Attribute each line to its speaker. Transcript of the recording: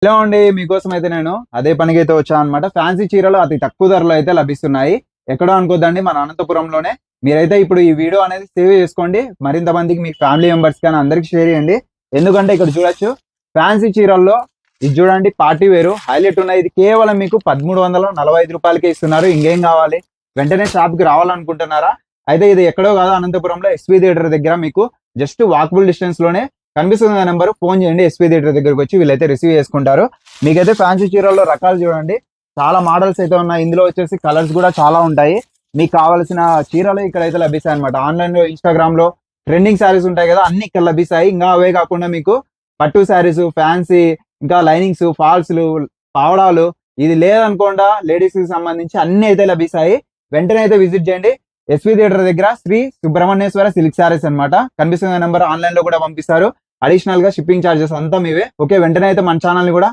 Speaker 1: Hello అండి, మీకోసం అయితే నేను అదే పనికి అయితే వచ్చాను అనమాట. ఫ్యాన్సీ చీరలు అతి తక్కువ ధరలో అయితే లభిస్తున్నాయి. ఎక్కడో అనుకోద్దండి, మన అనంతపురంలోనే. మీరైతే ఇప్పుడు ఈ వీడియో అనేది సేవ్ చేసుకోండి. మరింత మందికి మీ ఫ్యామిలీ మెంబర్స్ కానీ అందరికి షేర్ చేయండి. ఎందుకంటే ఇక్కడ చూడొచ్చు, ఫ్యాన్సీ చీరల్లో ఇది చూడండి, పార్టీ వేరు హైలైట్ ఉన్నాయి. ఇది కేవలం మీకు 1345 రూపాయలకే ఇస్తున్నారు. ఇంకేం కావాలి? వెంటనే షాప్కి రావాలనుకుంటున్నారా? అయితే ఇది ఎక్కడో కాదు, అనంతపురంలో ఎస్వి థియేటర్ దగ్గర మీకు జస్ట్ వాకబుల్ డిస్టెన్స్ లోనే కనిపిస్తుంది నెంబర్. ఫోన్ చేయండి, ఎస్పీ థియేటర్ దగ్గరకు వచ్చి వీళ్ళైతే రిసీవ్ చేసుకుంటారు. మీకైతే ఫ్యాన్సీ చీరల్లో రకాలు చూడండి, చాలా మోడల్స్ అయితే ఉన్నాయి. ఇందులో వచ్చేసి కలర్స్ కూడా చాలా ఉంటాయి. మీకు కావాల్సిన చీరలు ఇక్కడైతే లభిస్తాయి అనమాట. ఆన్లైన్ లో, ఇన్స్టాగ్రామ్ లో ట్రెండింగ్ శారీస్ ఉంటాయి కదా, అన్ని ఇక్కడ లభిస్తాయి. ఇంకా అవే కాకుండా మీకు పట్టు శారీస్, ఫ్యాన్సీ, ఇంకా లైనింగ్స్, ఫాల్స్లు, పావడాలు, ఇది లేదనుకోండా లేడీస్ కి సంబంధించి అన్ని అయితే లభిస్తాయి. వెంటనే అయితే విజిట్ చేయండి ఎస్వి థియేటర్ దగ్గర, శ్రీ సుబ్రహ్మణ్యేశ్వర సిల్క్ శారీస్ అనమాట. కనిపిస్తున్న నెంబర్. ఆన్లైన్ లో కూడా పంపిస్తారు. అడిషనల్ గా షిప్పింగ్ ఛార్జెస్ అంతా మీవే. ఓకే, వెంటనే అయితే మన ఛానల్ ని కూడా